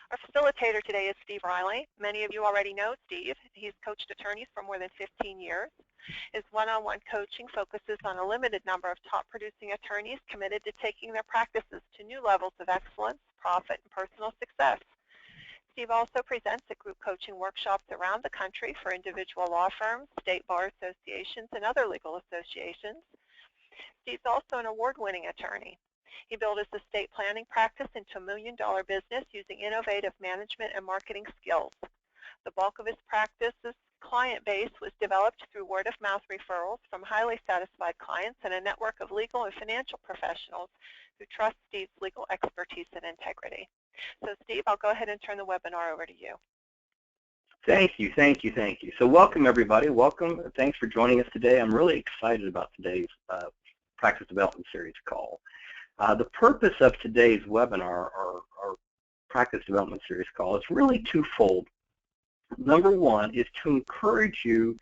Our facilitator today is Steve Riley. Many of you already know Steve. He's coached attorneys for more than 15 years. His one-on-one coaching focuses on a limited number of top-producing attorneys committed to taking their practices to new levels of excellence, profit, and personal success. Steve also presents at group coaching workshops around the country for individual law firms, state bar associations, and other legal associations. Steve's also an award-winning attorney. He built his estate planning practice into a million-dollar business using innovative management and marketing skills. The bulk of his practice's client base was developed through word-of-mouth referrals from highly satisfied clients and a network of legal and financial professionals who trust Steve's legal expertise and integrity. So, Steve, I'll go ahead and turn the webinar over to you. Thank you, thank you, thank you. So welcome, everybody. Welcome. Thanks for joining us today. I'm really excited about today's Practice Development Series call. The purpose of today's webinar, or Practice Development Series call, is really twofold. Number one is to encourage you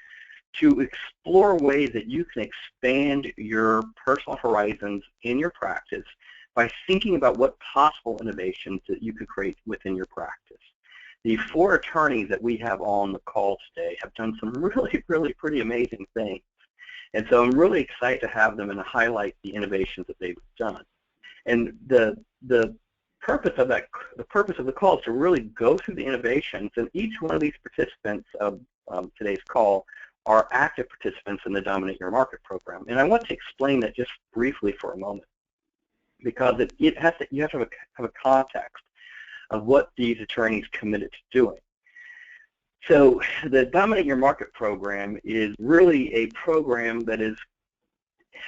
to explore ways that you can expand your personal horizons in your practice by thinking about what possible innovations that you could create within your practice. The 4 attorneys that we have on the call today have done some really pretty amazing things. And so I'm really excited to have them and to highlight the innovations that they've done. And the purpose of the call is to really go through the innovations, and each one of these participants of today's call are active participants in the Dominate Your Market program. And I want to explain that just briefly for a moment, because you have to have a context of what these attorneys committed to doing. So the Dominate Your Market program is really a program that is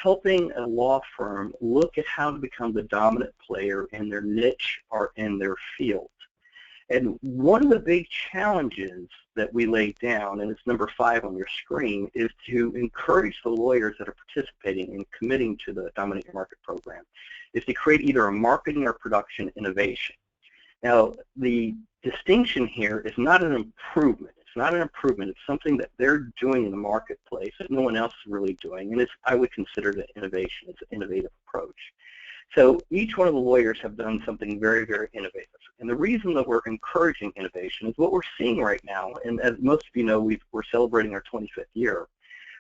helping a law firm look at how to become the dominant player in their niche or in their field. And one of the big challenges that we laid down, and it's number 5 on your screen, is to encourage the lawyers that are participating and committing to the Dominate Your Market program, is to create either a marketing or production innovation. Now, the distinction here is not an improvement. It's not an improvement. It's something that they're doing in the marketplace that no one else is really doing, and I would consider it an innovation. It's an innovative approach. So each one of the lawyers have done something very innovative. And the reason that we're encouraging innovation is what we're seeing right now, and as most of you know, we're celebrating our 25th year.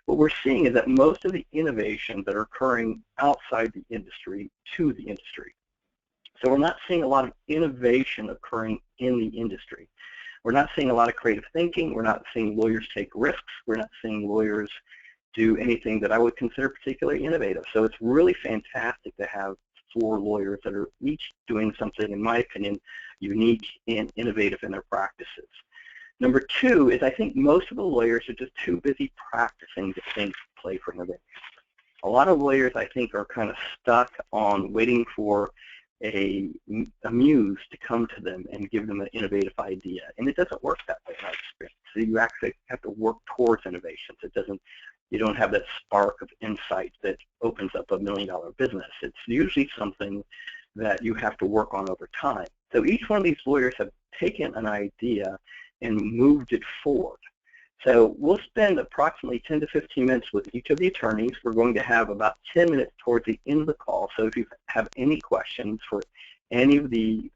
What we're seeing is that most of the innovations that are occurring outside the industry to the industry. So we're not seeing a lot of innovation occurring in the industry. We're not seeing a lot of creative thinking. We're not seeing lawyers take risks. We're not seeing lawyers do anything that I would consider particularly innovative. So it's really fantastic to have 4 lawyers that are each doing something, in my opinion, unique and innovative in their practices. Number 2 is I think most of the lawyers are just too busy practicing to think play for innovation. A lot of lawyers, I think, are kind of stuck on waiting for a muse to come to them and give them an innovative idea, and it doesn't work that way in my experience. So you actually have to work towards innovations. You don't have that spark of insight that opens up $1 million business. It's usually something that you have to work on over time. So each one of these lawyers have taken an idea and moved it forward. So we'll spend approximately 10 to 15 minutes with each of the attorneys. We're going to have about 10 minutes towards the end of the call. So if you have any questions for any of the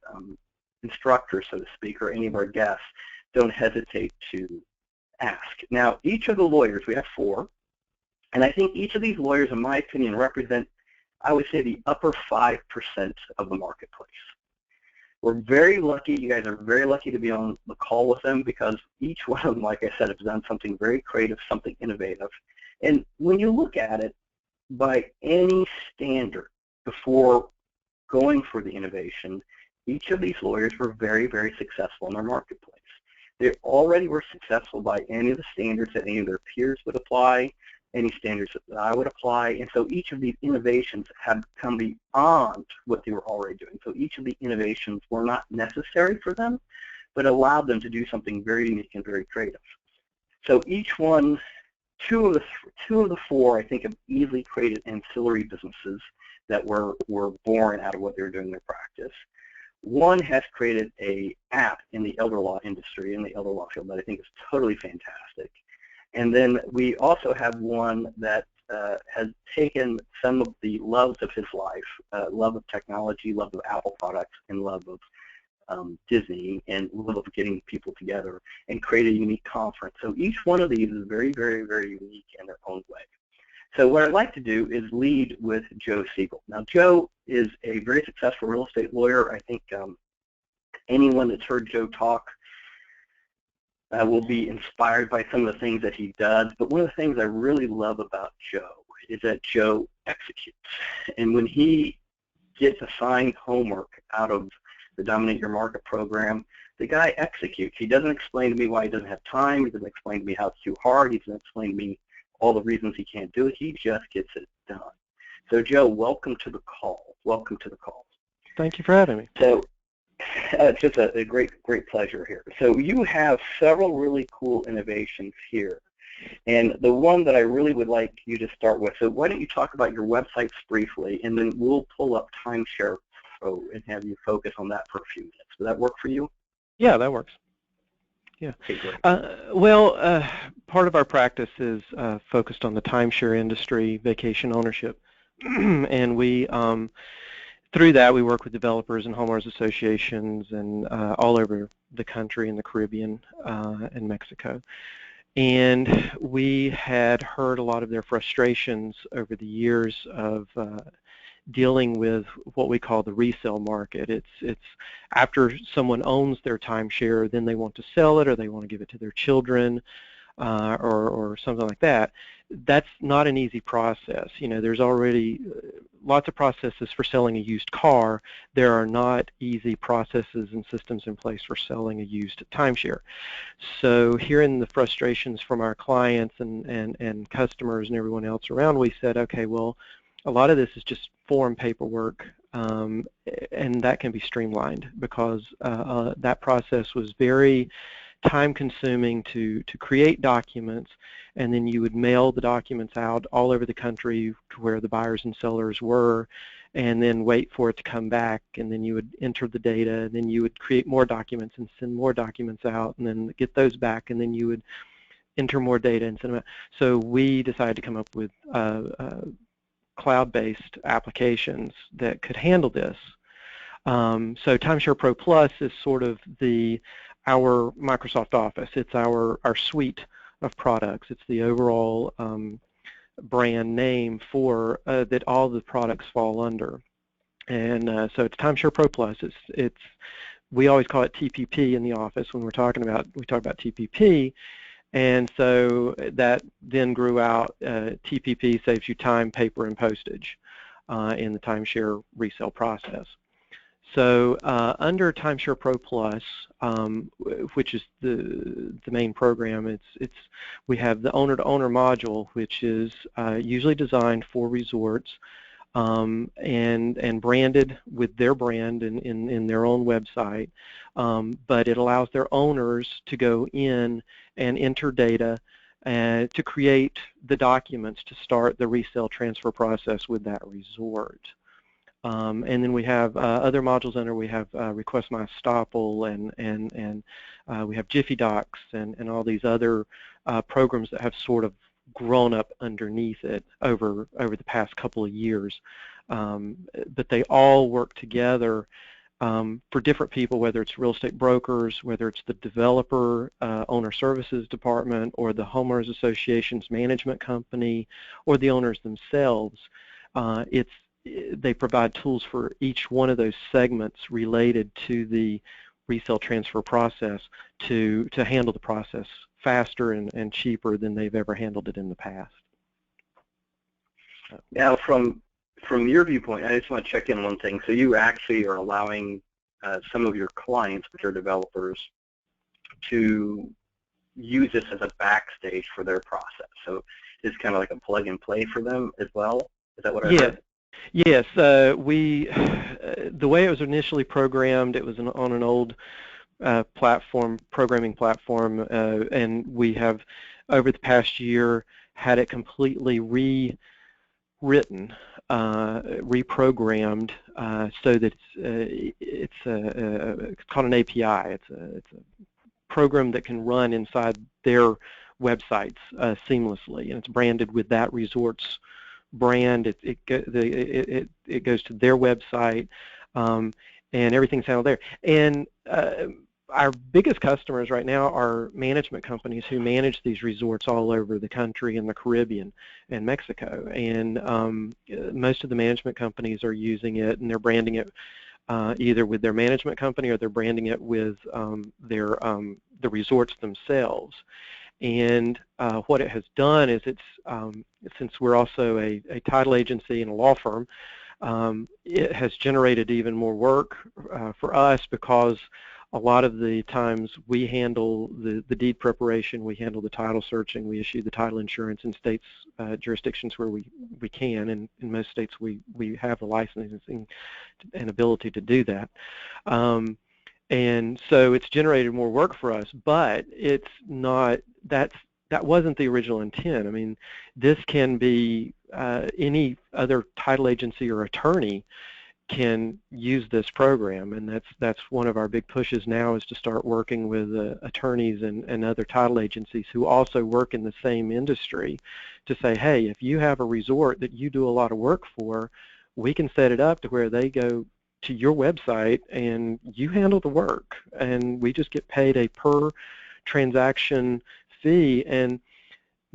instructors, so to speak, or any of our guests, don't hesitate to ask. Now, each of the lawyers, we have 4, and I think each of these lawyers, in my opinion, represent, I would say, the upper 5% of the marketplace. We're very lucky, you guys are very lucky to be on the call with them, because each one of them, like I said, has done something very creative, something innovative. And when you look at it, by any standard before going for the innovation, each of these lawyers were very successful in their marketplace. They already were successful by any of the standards that any of their peers would apply, any standards that I would apply, and so each of these innovations have come beyond what they were already doing. So each of the innovations were not necessary for them, but allowed them to do something very unique and very creative. So each one, two of the 4, I think, have easily created ancillary businesses that were born out of what they were doing in their practice. One has created an app in the elder law industry, in the elder law field, that I think is totally fantastic. And then we also have one that has taken some of the loves of his life, love of technology, love of Apple products, and love of Disney and love getting people together and create a unique conference. So each one of these is very, very, very unique in their own way. So what I'd like to do is lead with Joe Siegel. Now, Joe is a very successful real estate lawyer. I think anyone that's heard Joe talk will be inspired by some of the things that he does. But one of the things I really love about Joe is that Joe executes. And when he gets assigned homework out of the Dominate Your Market program, the guy executes. He doesn't explain to me why he doesn't have time. He doesn't explain to me how it's too hard. He doesn't explain to me all the reasons he can't do it. He just gets it done. So, Joe, welcome to the call. Welcome to the call. Thank you for having me. So it's just a great pleasure here. So you have several really cool innovations here. And the one that I really would like you to start with, so why don't you talk about your websites briefly, and then we'll pull up Timeshare Pro and have you focus on that for a few minutes. Does that work for you? Yeah, that works. Yeah. Okay, great. Part of our practice is focused on the timeshare industry, vacation ownership, and we through that we work with developers and homeowners associations and all over the country in the Caribbean and Mexico. And we had heard a lot of their frustrations over the years of dealing with what we call the resale market. It's after someone owns their timeshare, then they want to sell it or they want to give it to their children or something like that. That's not an easy process. You know, there's already lots of processes for selling a used car. There are not easy processes and systems in place for selling a used timeshare. So hearing the frustrations from our clients and customers and everyone else around, we said, okay, well, a lot of this is just form paperwork, and that can be streamlined because that process was very time-consuming to create documents, and then you would mail the documents out all over the country to where the buyers and sellers were, and then wait for it to come back, and then you would enter the data, and then you would create more documents and send more documents out, and then get those back, and then you would enter more data and send them out. So we decided to come up with cloud-based applications that could handle this. So Timeshare Pro Plus is sort of our Microsoft Office. It's our suite of products. It's the overall brand name for that all the products fall under. And so it's Timeshare Pro Plus. We always call it TPP in the office when we talk about TPP. And so that then grew out. TPP saves you time, paper, and postage in the timeshare resale process. So under Timeshare Pro Plus, which is the main program, we have the owner-to-owner module, which is usually designed for resorts and branded with their brand in their own website, but it allows their owners to go in and enter data to create the documents to start the resale transfer process with that resort. And then we have other modules under. We have Request My Estoppel and we have Jiffy Docs and all these other programs that have sort of grown up underneath it over the past couple of years. But they all work together for different people, whether it's real estate brokers, whether it's the developer owner services department, or the homeowners association's management company, or the owners themselves. They provide tools for each one of those segments related to the resale transfer process to handle the process faster and cheaper than they've ever handled it in the past. Now, from your viewpoint, I just want to check in one thing. So you actually are allowing some of your clients, which are developers, to use this as a backstage for their process. So it's kind of like a plug and play for them as well. Is that what I heard? Yes. The way it was initially programmed, it was on an old programming platform, and we have over the past year had it completely rewritten, reprogrammed, so that it's called an API. It's a program that can run inside their websites seamlessly, and it's branded with that resort's brand. It goes to their website, and everything's handled there. And our biggest customers right now are management companies who manage these resorts all over the country in the Caribbean and Mexico. And most of the management companies are using it, and they're branding it either with their management company or they're branding it with the resorts themselves. And what it has done is since we're also a title agency and a law firm, it has generated even more work for us, because a lot of the times we handle the deed preparation, we handle the title searching, we issue the title insurance in states, jurisdictions where we can, and in most states we have the licensing and ability to do that. And so it's generated more work for us, but it's not, that wasn't the original intent. I mean, this can be any other title agency or attorney can use this program, and that's one of our big pushes now, is to start working with attorneys and other title agencies who also work in the same industry to say, hey, if you have a resort that you do a lot of work for, we can set it up to where they go to your website and you handle the work, and we just get paid a per transaction fee. And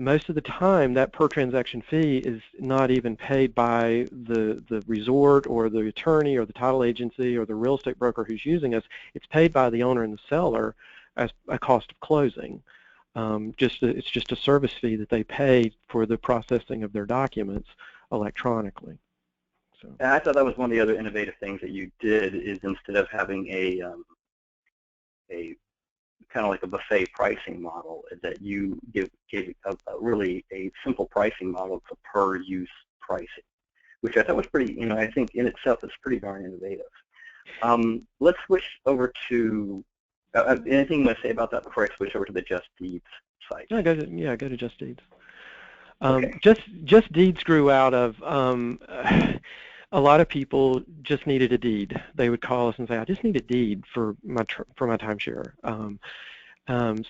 most of the time that per transaction fee is not even paid by the resort or the attorney or the title agency or the real estate broker who's using us. It's paid by the owner and the seller as a cost of closing. It's just a service fee that they pay for the processing of their documents electronically. So. And I thought that was one of the other innovative things that you did, is instead of having a kind of like a buffet pricing model, that you gave really a simple pricing model for per use pricing, which I thought was pretty, I think in itself is pretty darn innovative. Let's switch over to, anything you want to say about that before I switch over to the Just Deeds site? Go to Just Deeds. Okay. Just Deeds grew out of, a lot of people just needed a deed. They would call us and say, I just need a deed for my timeshare.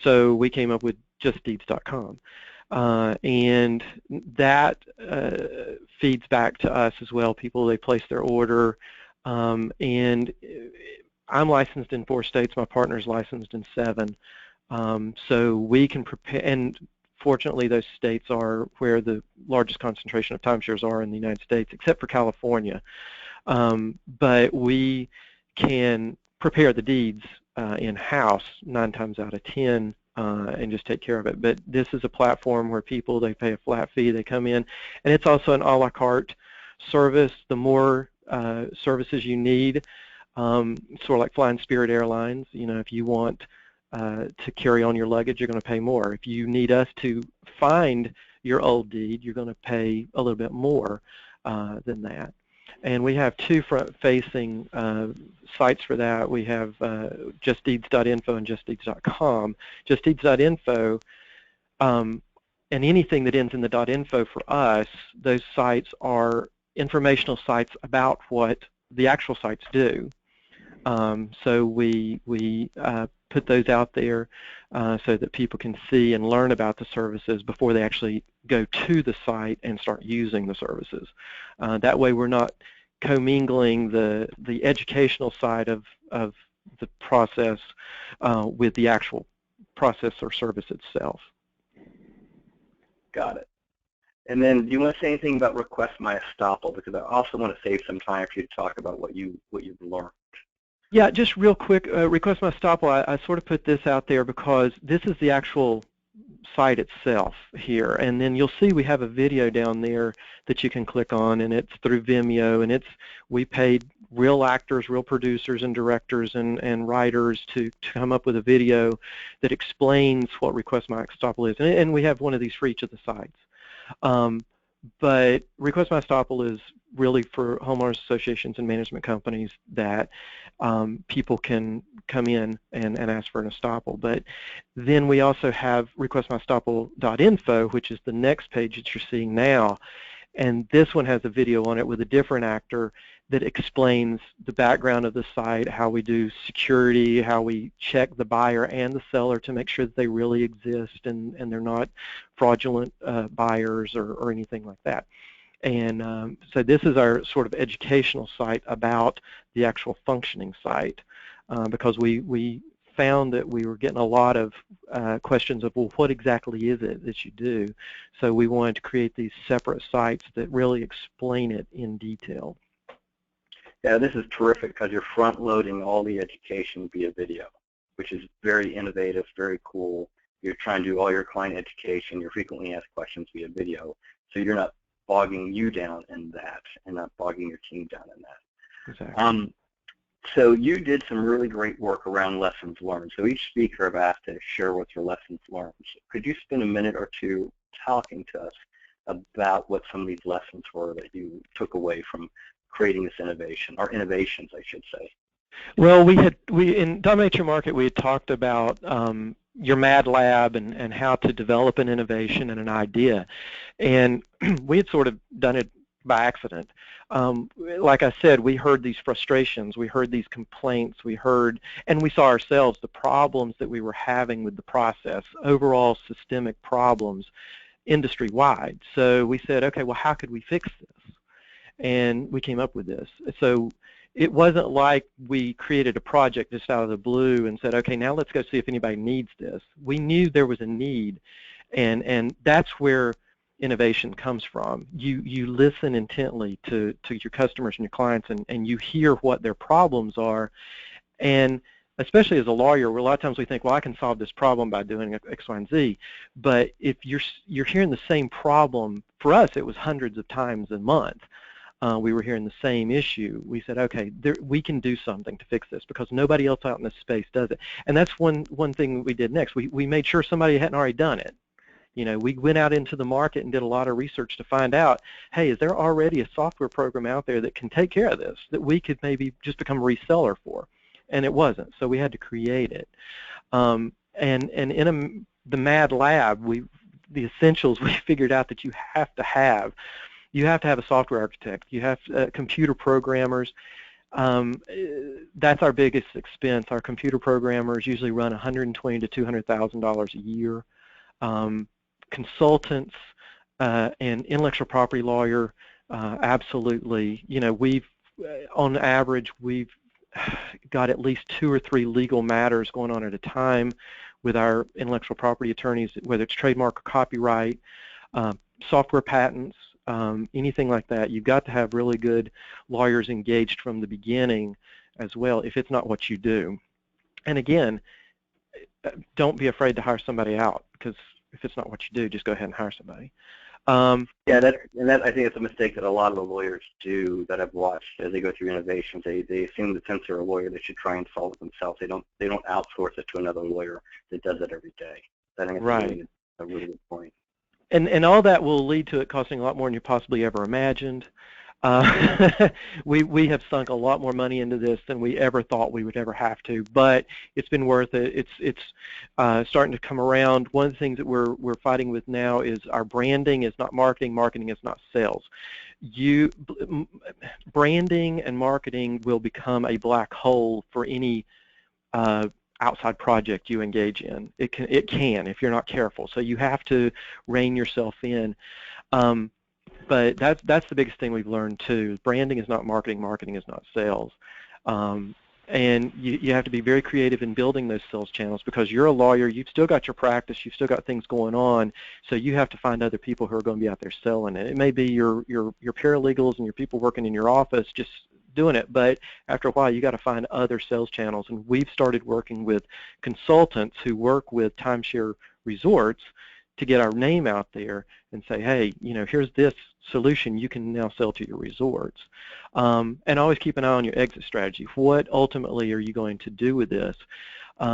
So we came up with justdeeds.com. And that feeds back to us as well. People, they place their order. And I'm licensed in 4 states. My partner's licensed in 7. So we can prepare, and fortunately, those states are where the largest concentration of timeshares are in the United States, except for California. But we can prepare the deeds in-house 9 times out of 10 and just take care of it. But this is a platform where people, they pay a flat fee, they come in, and it's also an a la carte service. The more services you need, sort of like flying Spirit Airlines, if you want to carry on your luggage, you're going to pay more. If you need us to find your old deed, you're going to pay a little bit more than that. And we have 2 front-facing sites for that. We have justdeeds.info and justdeeds.com. Justdeeds.info, and anything that ends in the .info for us, those sites are informational sites about what the actual sites do. So we put those out there so that people can see and learn about the services before they actually go to the site and start using the services. That way we're not commingling the educational side of the process with the actual process or service itself. Got it. And then do you want to say anything about Request My Estoppel? Because I also want to save some time for you to talk about what you've learned. Yeah, just real quick, Request My Estoppel, I sort of put this out there because this is the actual site itself here, and then you'll see we have a video down there that you can click on, and it's through Vimeo, and we paid real actors, real producers and directors and writers to come up with a video that explains what Request My Estoppel is, and we have one of these for each of the sites. But Request My Estoppel is really for homeowners associations and management companies that people can come in and ask for an estoppel. But then we also have requestmyestoppel.info, which is the next page that you're seeing now. And this one has a video on it with a different actor that explains the background of the site, how we do security, how we check the buyer and the seller to make sure that they really exist and they're not fraudulent buyers or anything like that. And so this is our sort of educational site about the actual functioning site. because we found that we were getting a lot of questions of, well, what exactly is it that you do? So we wanted to create these separate sites that really explain it in detail. Yeah, this is terrific because you're front-loading all the education via video, which is very innovative, very cool. You're trying to do all your client education, your frequently asked questions via video, so you're not bogging you down in that and not bogging your team down in that. Exactly. So you did some really great work around lessons learned. So each speaker I've asked to share what's your lessons learned. Could you spend a minute or two talking to us about what some of these lessons were that you took away from creating this innovation, or innovations, I should say? Well, in Dominate Your Market, we had talked about your Mad Lab and how to develop an innovation and an idea, and we had sort of done it by accident. Like I said, we heard these frustrations, we heard these complaints, and we saw ourselves the problems that we were having with the process, overall systemic problems industry-wide. So we said, okay, well, how could we fix this? And we came up with this. So it wasn't like we created a project just out of the blue and said, okay, now let's go see if anybody needs this. We knew there was a need, and that's where innovation comes from. You listen intently to your customers and your clients, and you hear what their problems are. And especially as a lawyer, a lot of times we think, well, I can solve this problem by doing X, Y, and Z. But if you're hearing the same problem, for us it was hundreds of times a month. We were hearing the same issue. We said, okay, we can do something to fix this because nobody else out in this space does it. And that's one thing we did next. We made sure somebody hadn't already done it. You know, we went out into the market and did a lot of research to find out, hey, is there already a software program out there that can take care of this, that we could maybe just become a reseller for? And it wasn't, so we had to create it. And in the Mad Lab, the essentials we figured out that you have to have a software architect, you have computer programmers. That's our biggest expense. Our computer programmers usually run $120,000 to $200,000 a year. Consultants and intellectual property lawyer, absolutely. You know, on average, we've got at least 2 or 3 legal matters going on at a time with our intellectual property attorneys, whether it's trademark or copyright, software patents, anything like that. You've got to have really good lawyers engaged from the beginning as well if it's not what you do. And again, don't be afraid to hire somebody out, because if it's not what you do, just go ahead and hire somebody. Yeah, I think it's a mistake that a lot of the lawyers do that I've watched as they go through innovations. They assume that since they're a lawyer, they should try and solve it themselves. They don't outsource it to another lawyer that does it every day. I think it's a really good point. And all that will lead to it costing a lot more than you possibly ever imagined. We have sunk a lot more money into this than we ever thought we would ever have to, but it's been worth it. It's starting to come around. One of the things that we're fighting with now is our branding is not marketing, marketing is not sales. Branding and marketing will become a black hole for any outside project you engage in. It can if you're not careful. So you have to rein yourself in. But that's the biggest thing we've learned too. Branding is not marketing, marketing is not sales. And you have to be very creative in building those sales channels, because you're a lawyer, you've still got your practice, you've still got things going on, so you have to find other people who are going to be out there selling it. It may be your paralegals and your people working in your office just doing it, but after a while you got to find other sales channels. And we've started working with consultants who work with timeshare resorts to get our name out there and say, hey, you know, here's this solution you can now sell to your resorts. And always keep an eye on your exit strategy. What ultimately are you going to do with this?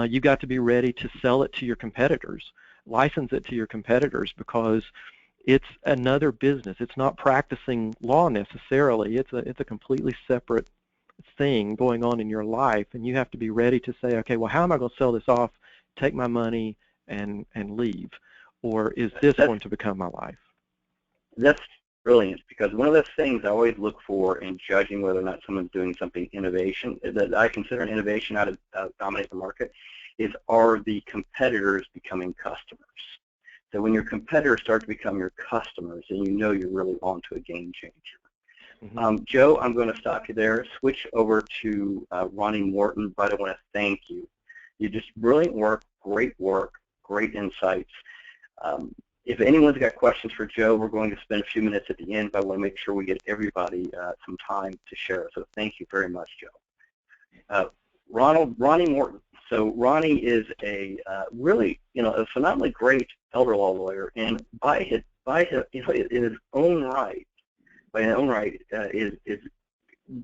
You've got to be ready to sell it to your competitors, license it to your competitors, because it's another business. It's not practicing law necessarily. It's a completely separate thing going on in your life, and you have to be ready to say, okay, well, how am I going to sell this off, take my money, and leave? Or is this going to become my life? That's brilliant, because one of the things I always look for in judging whether or not someone's doing something innovation, that I consider an innovation out of Dominate the Market, is, are the competitors becoming customers? So when your competitors start to become your customers, then you know you're really onto a game changer. Joe, I'm going to stop you there. Switch over to Ronnie Morton, but I want to thank you. You just brilliant work, great insights. If anyone's got questions for Joe, we're going to spend a few minutes at the end, but I want to make sure we get everybody some time to share. So thank you very much, Joe. Ronnie Morton. So Ronnie is a really, a phenomenally great elder law lawyer, and in his own right, is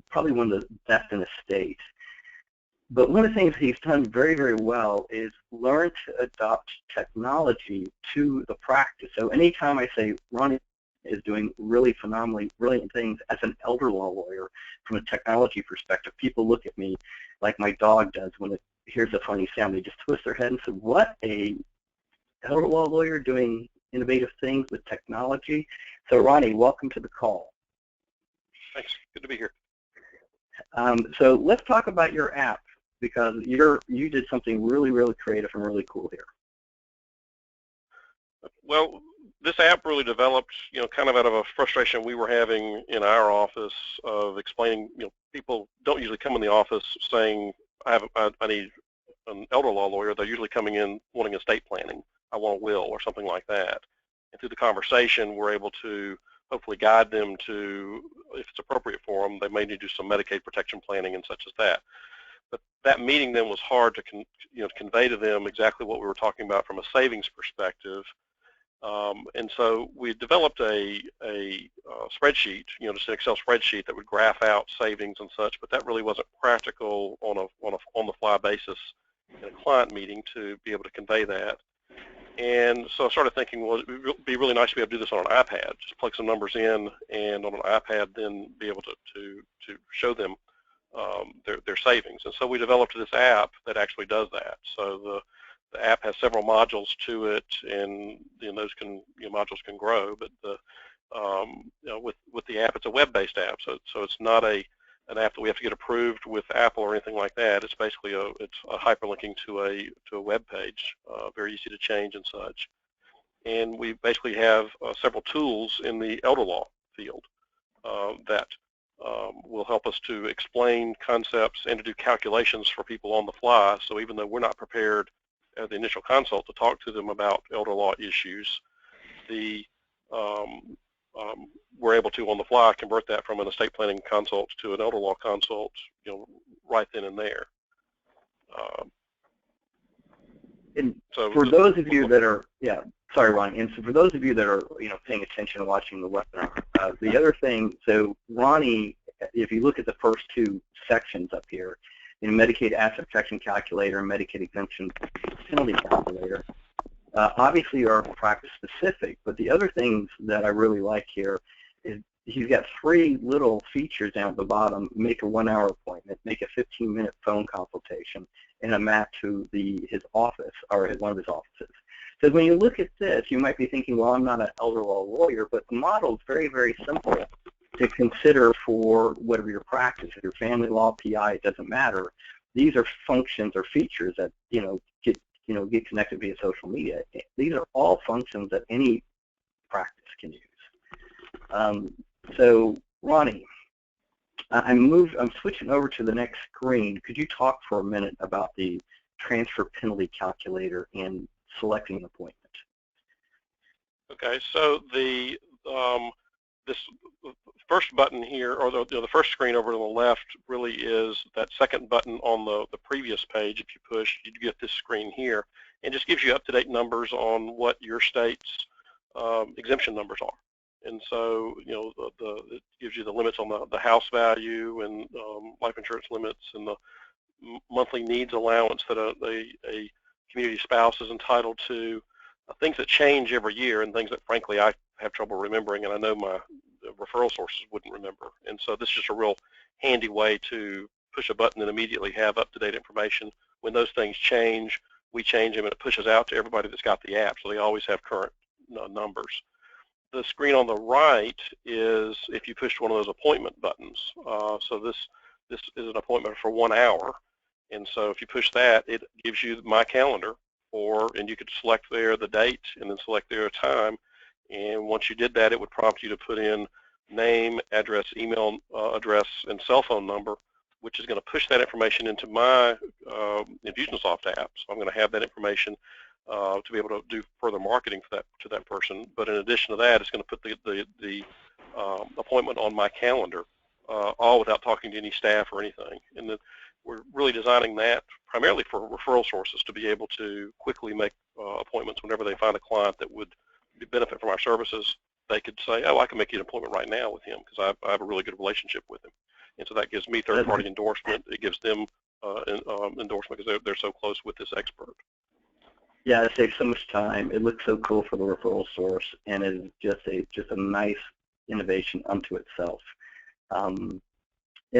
probably one of the best in the state. But one of the things he's done very, very well is learn to adopt technology to the practice. So anytime I say Ronnie is doing really phenomenally brilliant things as an elder law lawyer from a technology perspective, people look at me like my dog does when it hears a funny sound. They just twist their head and say, what, a elder law lawyer doing innovative things with technology? So Ronnie, welcome to the call. Thanks. Good to be here. So let's talk about your app, because you did something really, really creative and really cool here. Well, this app really developed, kind of out of a frustration we were having in our office of explaining, people don't usually come in the office saying, I need an elder law lawyer. They're usually coming in wanting estate planning. I want a will or something like that. And through the conversation, we're able to hopefully guide them to, if it's appropriate for them, they may need to do some Medicaid protection planning and such as that. But that meeting then was hard to convey to them exactly what we were talking about from a savings perspective. And so we developed a spreadsheet, just an Excel spreadsheet that would graph out savings and such, but that really wasn't practical on the fly basis in a client meeting to be able to convey that. And so I started thinking, well, it would be really nice to be able to do this on an iPad, just plug some numbers in, and on an iPad then be able to show them their savings. And so we developed this app that actually does that. So the app has several modules to it, and those modules can grow. But with the app, it's a web-based app, so it's not an app that we have to get approved with Apple or anything like that. It's basically it's a hyperlinking to a web page, very easy to change and such. And we basically have several tools in the elder law field that will help us to explain concepts and to do calculations for people on the fly. So even though we're not prepared at the initial consult to talk to them about elder law issues, we're able to on the fly convert that from an estate planning consult to an elder law consult, right then and there. And so for those of you that are, sorry, Ron. And so for those of you that are, paying attention and watching the webinar, the other thing, so Ronnie, if you look at the first two sections up here, Medicaid Asset Protection Calculator and Medicaid Exemption Penalty Calculator, obviously are practice specific, but the other things that I really like here is he's got three little features down at the bottom: make a 1-hour appointment, make a 15-minute phone consultation, and a map to his office or one of his offices. So when you look at this, you might be thinking, well, I'm not an elder law lawyer, but the model is very, very simple to consider for whatever your practice. If you're family law, PI, it doesn't matter. These are functions or features that get connected via social media. These are all functions that any practice can use. So Ronnie, I'm switching over to the next screen. Could you talk for a minute about the transfer penalty calculator and selecting an appointment? Okay, so this first button here, or the first screen over to the left, really is that second button on the previous page. If you push, you get this screen here, and just gives you up-to-date numbers on what your state's exemption numbers are. And so, it gives you the limits on the house value and life insurance limits and the monthly needs allowance that a community spouse is entitled to, things that change every year and things that, frankly, I have trouble remembering, and I know my referral sources wouldn't remember. And so this is just a real handy way to push a button and immediately have up-to-date information. When those things change, we change them, and it pushes out to everybody that's got the app, so they always have current numbers. The screen on the right is if you push one of those appointment buttons. So this is an appointment for 1 hour, and so if you push that, it gives you my calendar, and you could select there the date and then select there a time. And once you did that, it would prompt you to put in name, address, email address, and cell phone number, which is going to push that information into my Infusionsoft app. So I'm going to have that information to be able to do further marketing for that to that person. But in addition to that, it's going to put the appointment on my calendar, all without talking to any staff or anything. And then we're really designing that primarily for referral sources to be able to quickly make appointments whenever they find a client that would benefit from our services. They could say, oh, I can make you an appointment right now with him because I have a really good relationship with him. And so that gives me third-party endorsement. It gives them endorsement because they're so close with this expert. Yeah, it saves so much time. It looks so cool for the referral source, and it is just a nice innovation unto itself. And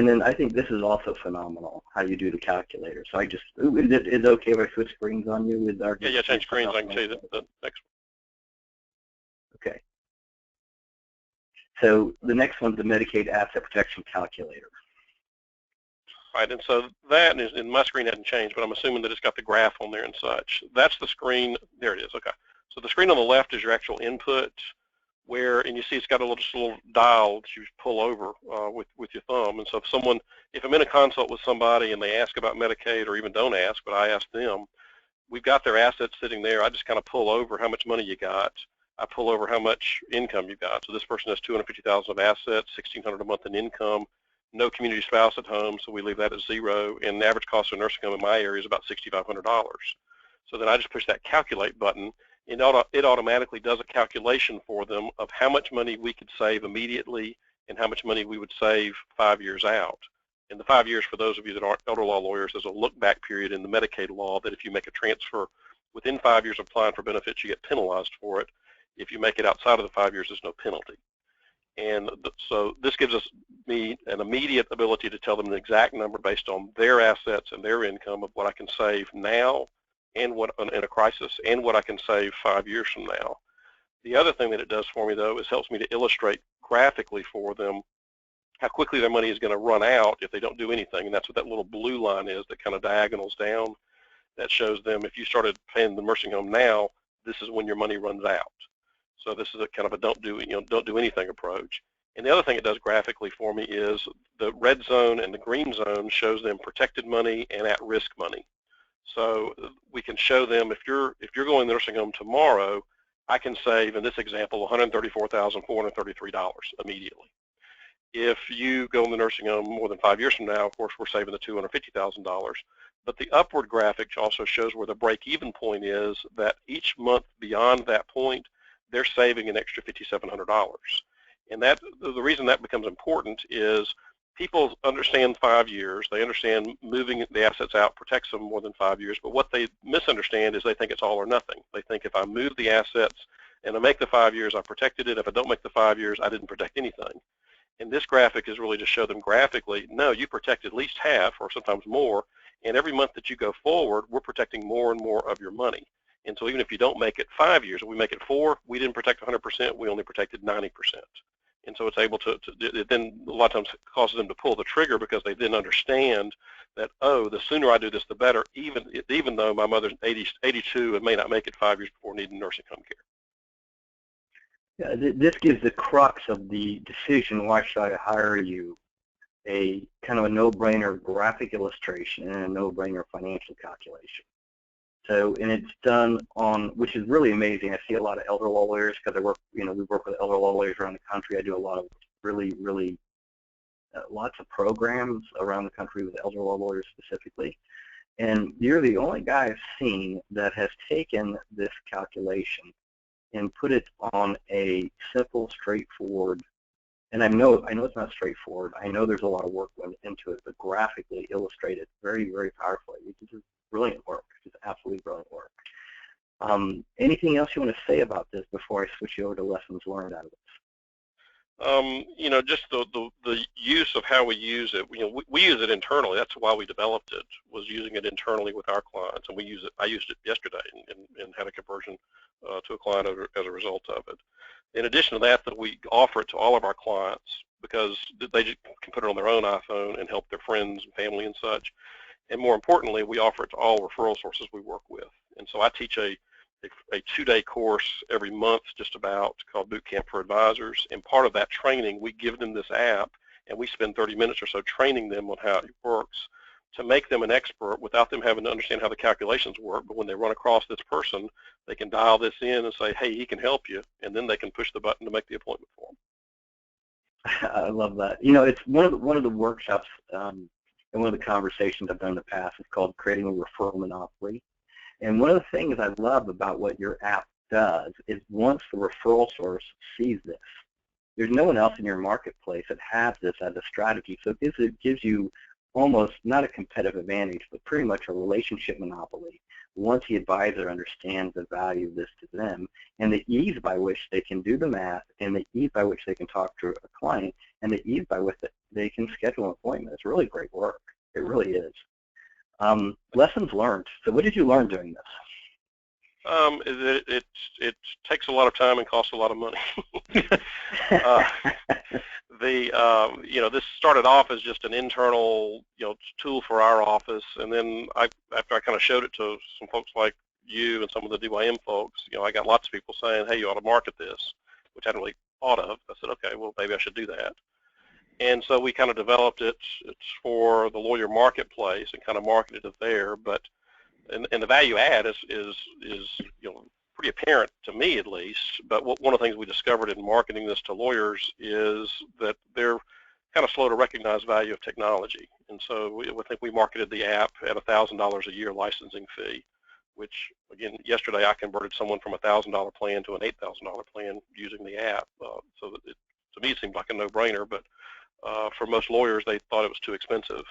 then I think this is also phenomenal, how you do the calculator. So is it okay if I switch screens on you with our... Yeah, change screens. I can tell you the next one. Okay. So the next one's the Medicaid Asset Protection Calculator. Right, and so that is, and my screen hasn't changed, but I'm assuming that it's got the graph on there and such. That's the screen. There it is. Okay. So the screen on the left is your actual input, and you see it's got a little dial that you pull over with your thumb. And so if I'm in a consult with somebody and they ask about Medicaid, or even don't ask, but I ask them, we've got their assets sitting there. I just kind of pull over how much money you got. I pull over how much income you got. So this person has $250,000 of assets, $1,600 a month in income, no community spouse at home, so we leave that at zero, and the average cost of a nursing home in my area is about $6,500. So then I just push that calculate button, and it automatically does a calculation for them of how much money we could save immediately and how much money we would save 5 years out. And the 5 years, for those of you that aren't elder law lawyers, there's a look-back period in the Medicaid law that if you make a transfer within 5 years of applying for benefits, you get penalized for it. If you make it outside of the 5 years, there's no penalty. And so this gives me an immediate ability to tell them the exact number based on their assets and their income of what I can save now and what in a crisis, and what I can save 5 years from now. The other thing that it does for me, though, is helps me to illustrate graphically for them how quickly their money is going to run out if they don't do anything. And that's what that little blue line is that kind of diagonals down. That shows them if you started paying the nursing home now, this is when your money runs out. So this is a kind of a don't do anything approach. And the other thing it does graphically for me is the red zone and the green zone shows them protected money and at-risk money. So we can show them if you're going to the nursing home tomorrow, I can save, in this example, $134,433 immediately. If you go in the nursing home more than 5 years from now, of course, we're saving the $250,000. But the upward graphic also shows where the break-even point is, that each month beyond that point, they're saving an extra $5,700. And the reason that becomes important is people understand 5 years. They understand moving the assets out protects them more than 5 years. But what they misunderstand is they think it's all or nothing. They think if I move the assets and I make the 5 years, I protected it. If I don't make the 5 years, I didn't protect anything. And this graphic is really to show them graphically, no, you protect at least half or sometimes more. And every month that you go forward, we're protecting more and more of your money. And so even if you don't make it 5 years, if we make it 4, we didn't protect 100%, we only protected 90%. And so it's able it then a lot of times causes them to pull the trigger because they then understand that, oh, the sooner I do this, the better, even though my mother's 82 and may not make it 5 years before needing nursing home care. Yeah, this gives the crux of the decision, why should I hire you, a kind of a no-brainer graphic illustration and a no-brainer financial calculation. So, and it's done on, which is really amazing. I see a lot of elder law lawyers because I work, we work with elder law lawyers around the country. I do a lot of really lots of programs around the country with elder law lawyers specifically. And you're the only guy I've seen that has taken this calculation and put it on a simple, straightforward, and I know it's not straightforward. I know there's a lot of work went into it, but graphically illustrated very, very powerfully. It's just brilliant work. It's absolutely brilliant work. Anything else you want to say about this before I switch you over to lessons learned out of this? Just the use of how we use it. We use it internally. That's why we developed it, was using it internally with our clients, and we use it. I used it yesterday and had a conversion to a client as a result of it. In addition to that, we offer it to all of our clients because they just can put it on their own iPhone and help their friends and family and such. And more importantly, we offer it to all referral sources we work with. And so I teach a a 2-day course every month just about called Boot Camp for Advisors, and part of that training we give them this app, and we spend 30 minutes or so training them on how it works to make them an expert without them having to understand how the calculations work. But when they run across this person, they can dial this in and say, hey, he can help you, and then they can push the button to make the appointment for them. I love that. You know, it's one of the workshops and one of the conversations I've done in the past is called Creating a Referral Monopoly. And one of the things I love about what your app does is once the referral source sees this, there's no one else in your marketplace that has this as a strategy. So it gives you almost not a competitive advantage, but pretty much a relationship monopoly once the advisor understands the value of this to them and the ease by which they can do the math and the ease by which they can talk to a client and the ease by which they can schedule an appointment. It's really great work. It really is. Lessons learned. So what did you learn doing this? It takes a lot of time and costs a lot of money. This started off as just an internal, tool for our office, and then after I kind of showed it to some folks like you and some of the DYM folks, I got lots of people saying, hey, you ought to market this, which I hadn't really thought of. I said, okay, well, maybe I should do that. And so we kind of developed it. It's for the lawyer marketplace and kind of marketed it there. But and the value add is pretty apparent to me at least. But one of the things we discovered in marketing this to lawyers is that they're kind of slow to recognize value of technology. And so I think we marketed the app at $1,000 a year licensing fee, which again yesterday I converted someone from a $1,000 plan to an $8,000 plan using the app. So that to me it seemed like a no-brainer, but for most lawyers, they thought it was too expensive.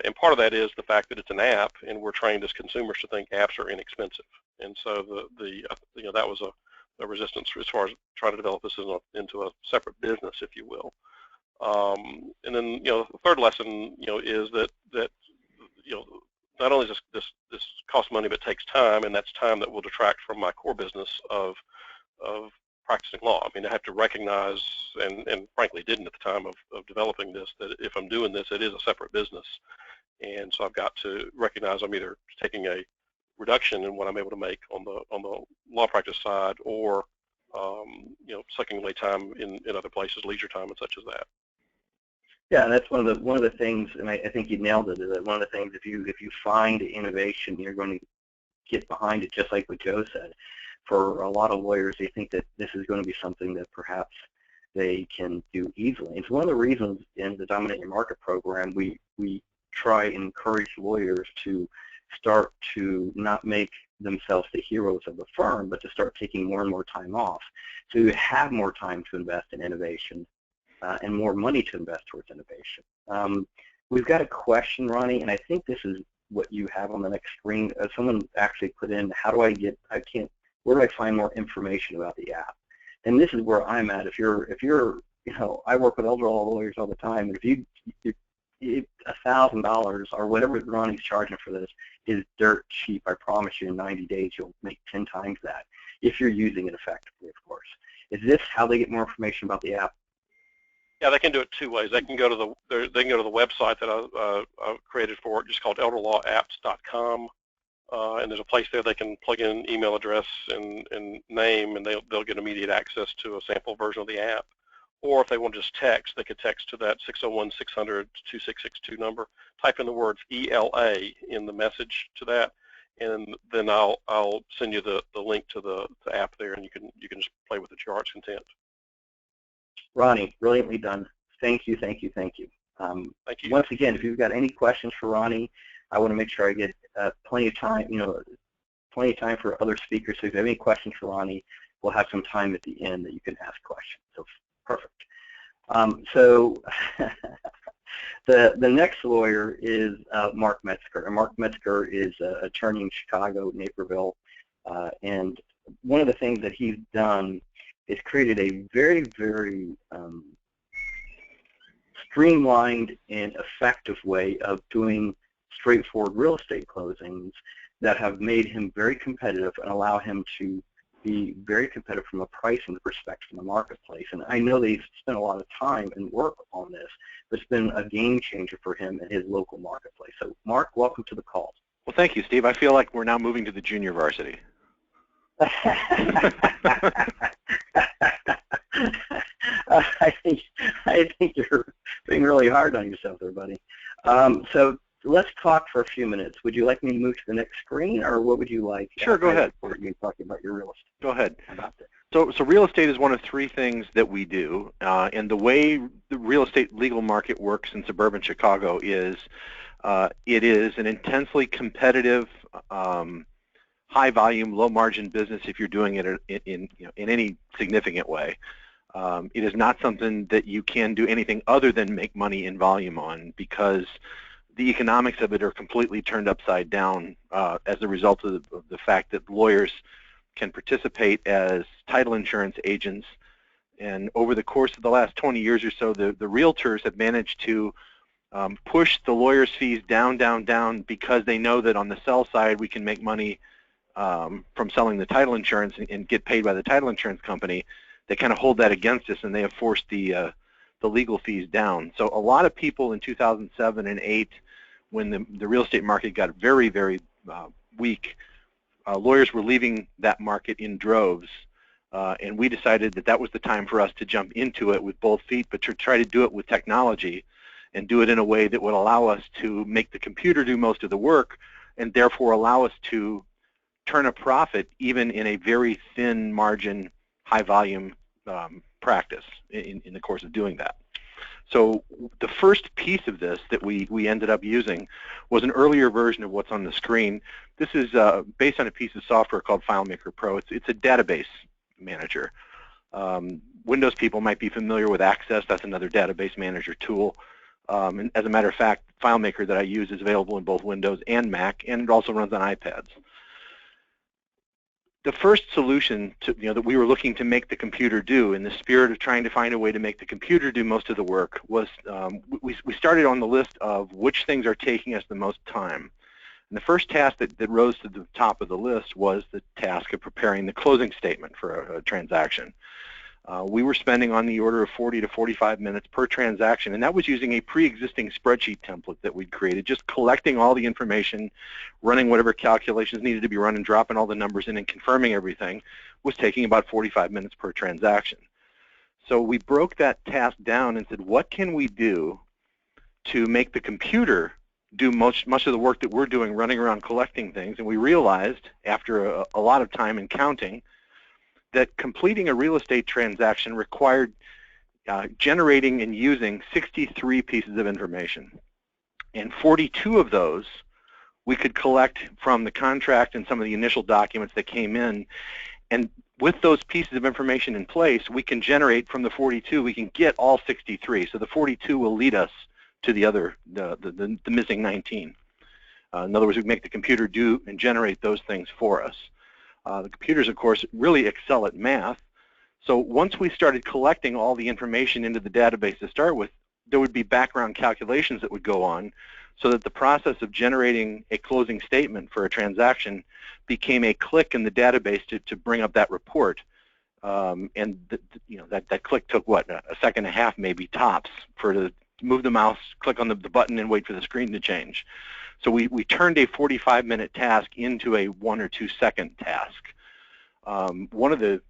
And part of that is the fact that it's an app, and we're trained as consumers to think apps are inexpensive. And so that was a resistance as far as trying to develop this into a separate business, if you will. And then the third lesson is that not only does this cost money, but it takes time, and that's time that will detract from my core business of practicing law. I mean, I have to recognize, and frankly didn't at the time of developing this, that if I'm doing this, it is a separate business. And so I've got to recognize I'm either taking a reduction in what I'm able to make on the law practice side, or sucking away time in other places, leisure time and such as that. Yeah, and that's one of the things, and I think you nailed it. Is that one of the things, if you find innovation, you're going to get behind it, just like what Joe said. For a lot of lawyers, they think that this is going to be something that perhaps they can do easily. It's one of the reasons in the Dominate Your Market program we try and encourage lawyers to start to not make themselves the heroes of the firm, but to start taking more and more time off, so you have more time to invest in innovation and more money to invest towards innovation. We've got a question, Ronnie, and I think this is what you have on the next screen. Someone actually put in, where do I find more information about the app? And this is where I'm at. If you're, I work with elder law lawyers all the time, and if $1,000 or whatever Ronnie's charging for this is dirt cheap, I promise you in 90 days you'll make 10 times that if you're using it effectively, of course. Is this how they get more information about the app? Yeah, they can do it two ways. They can go to the website that I've created for it, just called elderlawapps.com. And there's a place there they can plug in email address and name, and they'll get immediate access to a sample version of the app. Or if they want to just text, they could text to that 601-600-2662 number. Type in the words ELA in the message to that, and then I'll send you the link to the app there, and you can just play with it to your heart's content. Ronnie, brilliantly done. Thank you, thank you, thank you. Thank you. Once again, if you've got any questions for Ronnie, I want to make sure I get plenty of time, plenty of time for other speakers. So if you have any questions for Ronnie, we'll have some time at the end that you can ask questions. So perfect. So the next lawyer is Mark Metzger. And Mark Metzger is an attorney in Chicago, Naperville. And one of the things that he's done is created a very, very streamlined and effective way of doing straightforward real estate closings that have made him very competitive and allow him to be very competitive from a pricing perspective in the marketplace. And I know that he's spent a lot of time and work on this, but it's been a game changer for him in his local marketplace. So Mark, welcome to the call. Well, thank you, Steve. I feel like we're now moving to the junior varsity. I think you're being really hard on yourself there, buddy. So let's talk for a few minutes. Would you like me to move to the next screen, or what would you like? Sure, go ahead. You're talking about your real estate. Go ahead. About that. So real estate is one of three things that we do, and the way the real estate legal market works in suburban Chicago is it is an intensely competitive, high volume, low margin business if you're doing it in any significant way. It is not something that you can do anything other than make money in volume on, because the economics of it are completely turned upside down as a result of the fact that lawyers can participate as title insurance agents. And over the course of the last 20 years or so, the realtors have managed to push the lawyers' fees down, because they know that on the sell side we can make money from selling the title insurance and get paid by the title insurance company. They kind of hold that against us, and they have forced the legal fees down. So a lot of people in 2007 and 8, when the real estate market got very, very weak, lawyers were leaving that market in droves, and we decided that that was the time for us to jump into it with both feet, but to try to do it with technology and do it in a way that would allow us to make the computer do most of the work, and therefore allow us to turn a profit even in a very thin margin, high volume practice in the course of doing that. So the first piece of this that we ended up using was an earlier version of what's on the screen. This is based on a piece of software called FileMaker Pro. It's a database manager. Windows people might be familiar with Access. That's another database manager tool. And as a matter of fact, FileMaker that I use is available in both Windows and Mac, and it also runs on iPads. The first solution that we were looking to make the computer do, in the spirit of trying to find a way to make the computer do most of the work, was we started on the list of which things are taking us the most time. And the first task that rose to the top of the list was the task of preparing the closing statement for a transaction. We were spending on the order of 40 to 45 minutes per transaction, and that was using a pre-existing spreadsheet template that we'd created, just collecting all the information, running whatever calculations needed to be run, and dropping all the numbers in and confirming everything was taking about 45 minutes per transaction. So we broke that task down and said, what can we do to make the computer do much of the work that we're doing running around collecting things? And we realized, after a lot of time and counting, that completing a real estate transaction required generating and using 63 pieces of information. And 42 of those we could collect from the contract and some of the initial documents that came in. And with those pieces of information in place, we can generate from the 42, we can get all 63. So the 42 will lead us to the other, the missing 19. In other words, we make the computer do and generate those things for us. The computers, of course, really excel at math. So once we started collecting all the information into the database to start with, there would be background calculations that would go on, so that the process of generating a closing statement for a transaction became a click in the database to bring up that report. And that click took, what, a second and a half maybe tops to move the mouse, click on the button, and wait for the screen to change. So we turned a 45-minute task into a 1 or 2 second task. One of the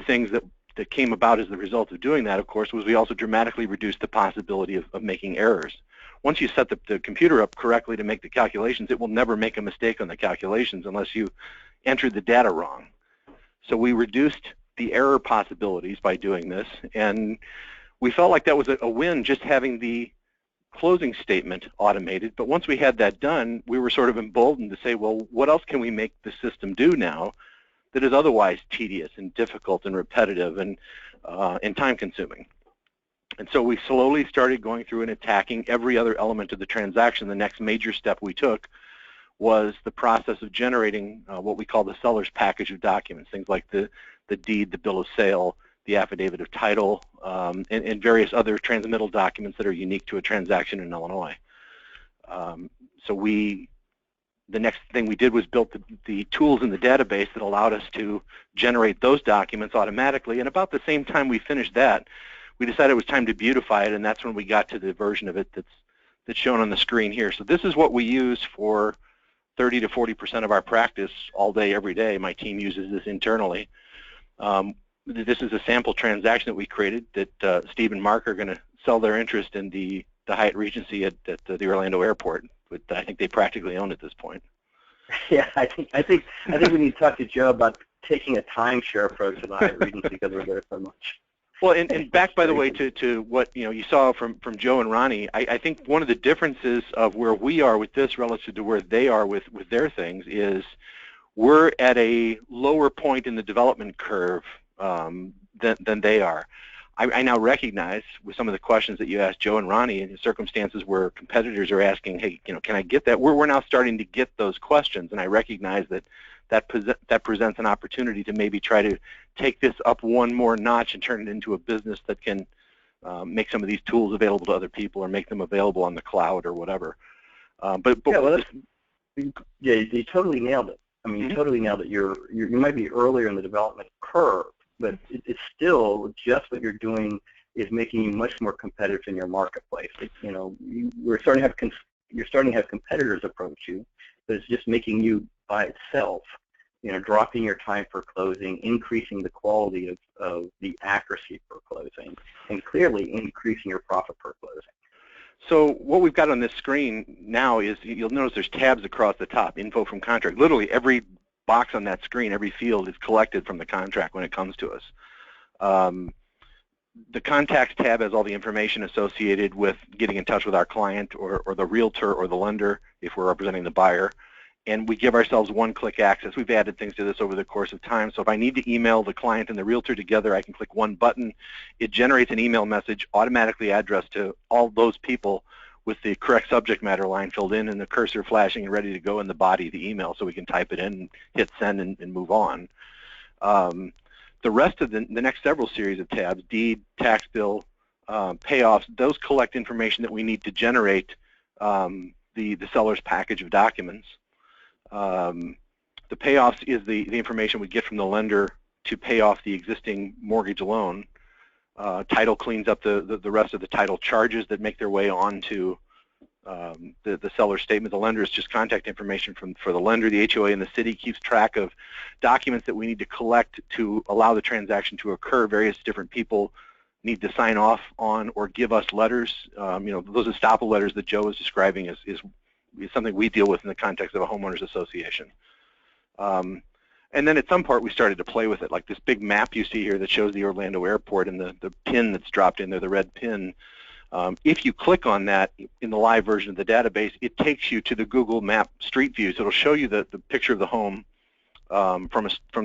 things that came about as the result of doing that, of course, was we also dramatically reduced the possibility of making errors. Once you set the computer up correctly to make the calculations, it will never make a mistake on the calculations unless you enter the data wrong. So we reduced the error possibilities by doing this, and we felt like that was a win, just having the closing statement automated. But once we had that done, we were sort of emboldened to say, well, what else can we make the system do now that is otherwise tedious and difficult and repetitive and time-consuming? And so we slowly started going through and attacking every other element of the transaction. The next major step we took was the process of generating what we call the seller's package of documents, things like the deed, the bill of sale, the affidavit of title, and various other transmittal documents that are unique to a transaction in Illinois. So the next thing we did was build the tools in the database that allowed us to generate those documents automatically. And about the same time we finished that, we decided it was time to beautify it, and that's when we got to the version of it that's shown on the screen here. So this is what we use for 30 to 40% of our practice all day, every day. My team uses this internally. This is a sample transaction that we created that Steve and Mark are going to sell their interest in the Hyatt Regency at the Orlando airport, but I think they practically own at this point. Yeah, I think we need to talk to Joe about taking a timeshare approach to the Hyatt Regency because we're there so much. Well, and back, by the way, to what you saw from Joe and Ronnie, I think one of the differences of where we are with this relative to where they are with their things is we're at a lower point in the development curve than they are. I now recognize with some of the questions that you asked Joe and Ronnie in circumstances where competitors are asking, hey, can I get that? We're now starting to get those questions, and I recognize that presents an opportunity to maybe try to take this up one more notch and turn it into a business that can make some of these tools available to other people or make them available on the cloud or whatever. Yeah, you totally nailed it. I mean, you totally nailed it. You might be earlier in the development curve, but it's still just what you're doing is making you much more competitive in your marketplace. You're starting to have competitors approach you, but it's just making you by itself, dropping your time for closing, increasing the quality of the accuracy for closing, and clearly increasing your profit per closing. So what we've got on this screen now is, you'll notice there's tabs across the top, info from contract. Literally every box on that screen, every field is collected from the contract when it comes to us. The contacts tab has all the information associated with getting in touch with our client or the realtor or the lender if we're representing the buyer. And we give ourselves one-click access. We've added things to this over the course of time. So if I need to email the client and the realtor together, I can click one button. It generates an email message automatically addressed to all those people with the correct subject matter line filled in and the cursor flashing and ready to go in the body of the email so we can type it in, hit send, and move on. The rest of the next several series of tabs, deed, tax bill, payoffs, those collect information that we need to generate the seller's package of documents. The payoffs is the information we get from the lender to pay off the existing mortgage loan. Title cleans up the rest of the title charges that make their way onto the seller's statement. The lender is just contact information for the lender. The HOA in the city keeps track of documents that we need to collect to allow the transaction to occur. Various different people need to sign off on or give us letters. Those estoppel letters that Joe was describing is something we deal with in the context of a homeowners association. And then at some part we started to play with it, like this big map you see here that shows the Orlando airport and the pin that's dropped in there, the red pin. If you click on that in the live version of the database, it takes you to the Google Map Street View. So it'll show you the picture of the home from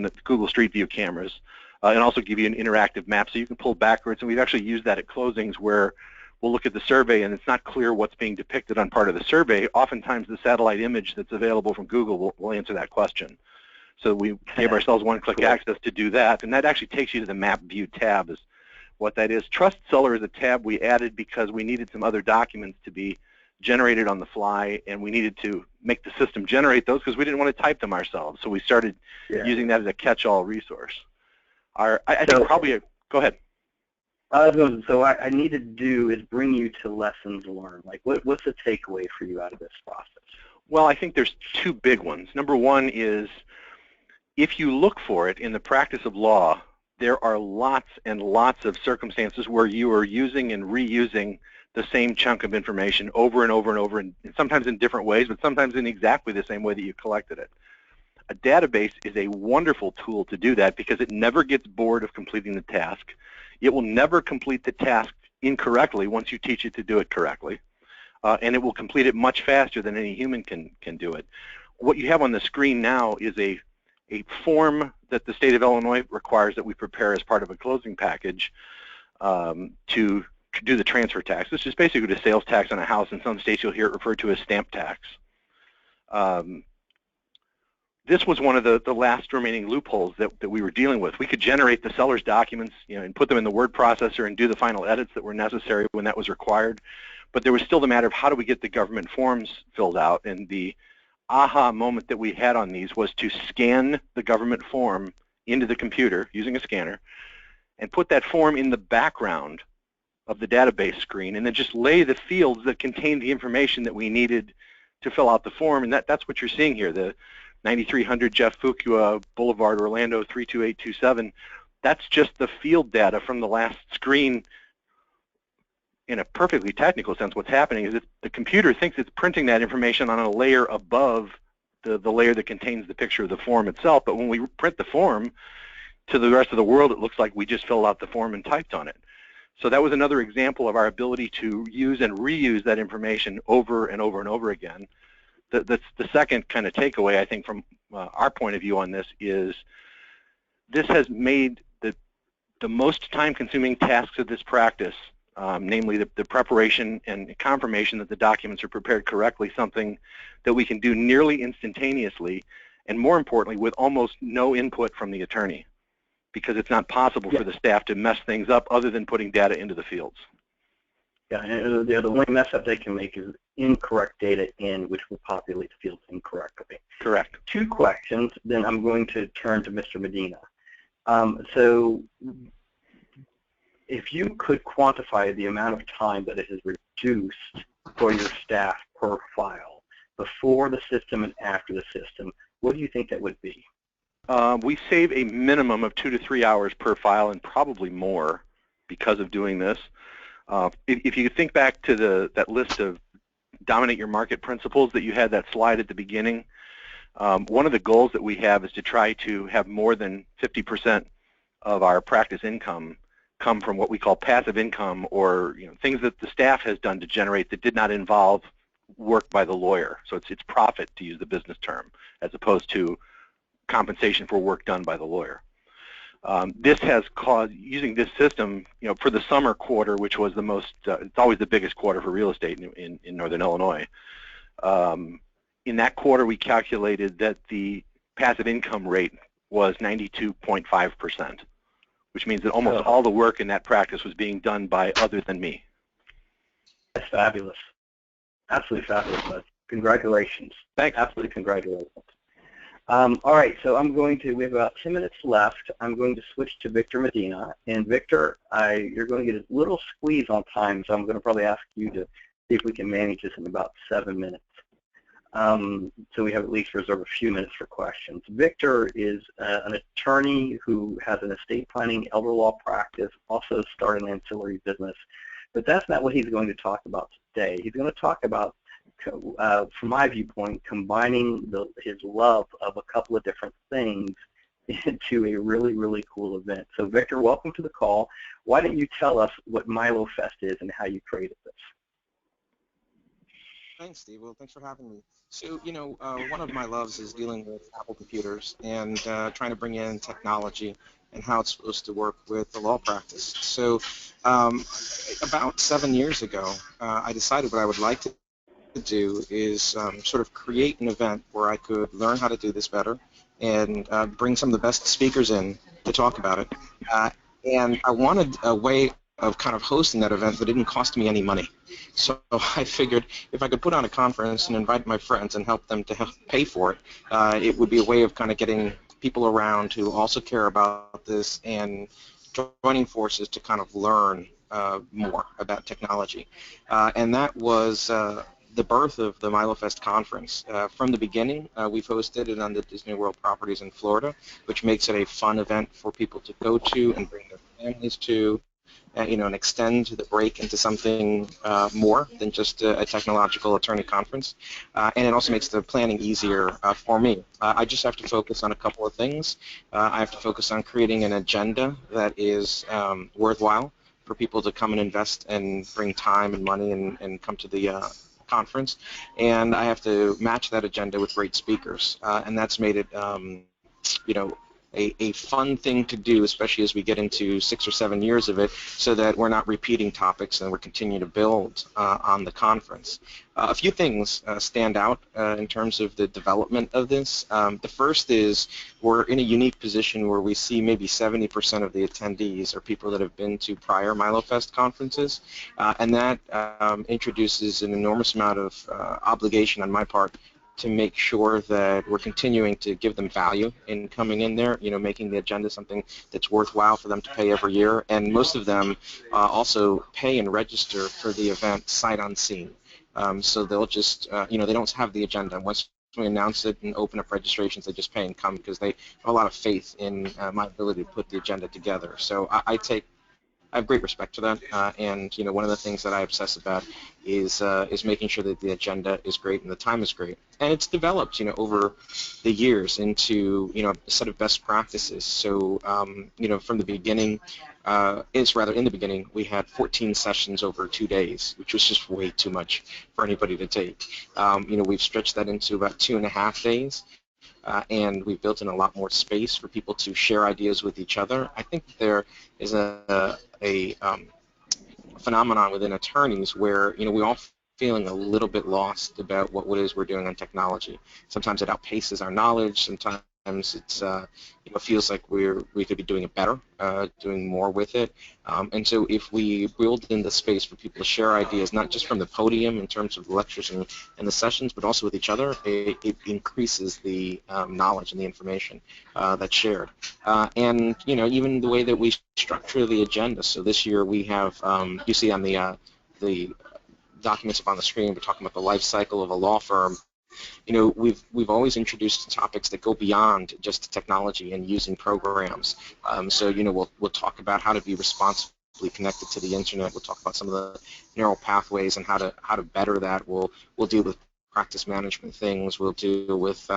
the Google Street View cameras, and also give you an interactive map so you can pull backwards. And we've actually used that at closings where we'll look at the survey and it's not clear what's being depicted on part of the survey. Oftentimes the satellite image that's available from Google will answer that question. So we gave ourselves one-click access to do that, and that actually takes you to the Map View tab is what that is. Trust Seller is a tab we added because we needed some other documents to be generated on the fly, and we needed to make the system generate those because we didn't want to type them ourselves. So we started using that as a catch-all resource. I think probably, go ahead. So I need to do is bring you to lessons learned. Like what's the takeaway for you out of this process? Well, I think there's two big ones. Number one is if you look for it in the practice of law, there are lots and lots of circumstances where you are using and reusing the same chunk of information over and over and over, and sometimes in different ways, but sometimes in exactly the same way that you collected it. A database is a wonderful tool to do that because it never gets bored of completing the task. It will never complete the task incorrectly once you teach it to do it correctly, and it will complete it much faster than any human can do it. What you have on the screen now is a form that the state of Illinois requires that we prepare as part of a closing package to do the transfer tax. This is basically the sales tax on a house. In some states you'll hear it referred to as stamp tax. This was one of the last remaining loopholes that we were dealing with. We could generate the seller's documents, and put them in the word processor and do the final edits that were necessary when that was required. But there was still the matter of how do we get the government forms filled out, and the aha moment that we had on these was to scan the government form into the computer using a scanner and put that form in the background of the database screen and then just lay the fields that contained the information that we needed to fill out the form, and that's what you're seeing here, the 9300 Jeff Fuqua Boulevard, Orlando 32827. That's just the field data from the last screen. In a perfectly technical sense, what's happening is that the computer thinks it's printing that information on a layer above the layer that contains the picture of the form itself, but when we print the form to the rest of the world, it looks like we just filled out the form and typed on it. So that was another example of our ability to use and reuse that information over and over and over again. The second kind of takeaway, I think, from our point of view on this is this has made the most time-consuming tasks of this practice, namely the preparation and confirmation that the documents are prepared correctly, something that we can do nearly instantaneously, and more importantly, with almost no input from the attorney, because it's not possible for the staff to mess things up other than putting data into the fields. Yeah, and the only mess up they can make is incorrect data in, which will populate the fields incorrectly. Correct. 2 questions, then I'm going to turn to Mr. Medina. So if you could quantify the amount of time that it has reduced for your staff per file, before the system and after the system, what do you think that would be? We save a minimum of 2 to 3 hours per file, and probably more because of doing this. If you think back to that list of dominate your market principles that you had, that slide at the beginning, one of the goals that we have is to try to have more than 50% of our practice income come from what we call passive income, or things that the staff has done to generate that did not involve work by the lawyer. So it's profit, to use the business term, as opposed to compensation for work done by the lawyer. This has caused, using this system, for the summer quarter, which was the most, it's always the biggest quarter for real estate in Northern Illinois. In that quarter, we calculated that the passive income rate was 92.5%, which means that almost all the work in that practice was being done by other than me. That's fabulous. Absolutely fabulous, bud. Congratulations. Thanks. Absolutely congratulations. All right, so we have about 10 minutes left. I'm going to switch to Victor Medina. And Victor, you're going to get a little squeeze on time, so I'm going to probably ask you to see if we can manage this in about 7 minutes. So we have at least reserved a few minutes for questions. Victor is an attorney who has an estate planning elder law practice, also started an ancillary business. But that's not what he's going to talk about today. He's going to talk about, from my viewpoint, combining his love of a couple of different things into a really, really cool event. So Victor, welcome to the call. Why don't you tell us what MILOfest is and how you created this? Thanks, Steve. Well, thanks for having me. So, one of my loves is dealing with Apple computers and trying to bring in technology and how it's supposed to work with the law practice. So about 7 years ago, I decided what I would like to do is sort of create an event where I could learn how to do this better and bring some of the best speakers in to talk about it. And I wanted a way of kind of hosting that event that didn't cost me any money. So I figured if I could put on a conference and invite my friends and help them to help pay for it, it would be a way of kind of getting people around who also care about this and joining forces to kind of learn more about technology. And that was the birth of the MILOfest conference. From the beginning, we've hosted it on the Disney World properties in Florida, which makes it a fun event for people to go to and bring their families to, and extend the break into something more than just a technological attorney conference. And it also makes the planning easier for me. I just have to focus on a couple of things. I have to focus on creating an agenda that is worthwhile for people to come and invest and bring time and money and come to the conference. And I have to match that agenda with great speakers. And that's made it, a fun thing to do, especially as we get into 6 or 7 years of it, so that we're not repeating topics and we're continuing to build on the conference. A few things stand out in terms of the development of this. The first is we're in a unique position where we see maybe 70% of the attendees are people that have been to prior MILOfest conferences, and that introduces an enormous amount of obligation on my part to make sure that we're continuing to give them value in coming in there, making the agenda something that's worthwhile for them to pay every year. And most of them also pay and register for the event sight unseen. So they'll just, they don't have the agenda. Once we announce it and open up registrations, they just pay and come because they have a lot of faith in my ability to put the agenda together. So I have great respect for that, and one of the things that I obsess about is making sure that the agenda is great and the time is great, and it's developed over the years into a set of best practices. So from the beginning, in the beginning we had 14 sessions over 2 days, which was just way too much for anybody to take. We've stretched that into about 2.5 days. And we've built in a lot more space for people to share ideas with each other. I think there is a phenomenon within attorneys where we're all feeling a little bit lost about what it is we're doing on technology. Sometimes it outpaces our knowledge. Sometimes it's feels like we could be doing it better, doing more with it. And so if we build in the space for people to share ideas, not just from the podium in terms of the lectures and the sessions, but also with each other, it increases the knowledge and the information that's shared. And even the way that we structure the agenda. So this year we have, you see on the documents up on the screen, we're talking about the life cycle of a law firm. We've always introduced topics that go beyond just technology and using programs. So we'll talk about how to be responsibly connected to the internet. We'll talk about some of the neural pathways and how to better that. We'll deal with practice management things. We'll deal with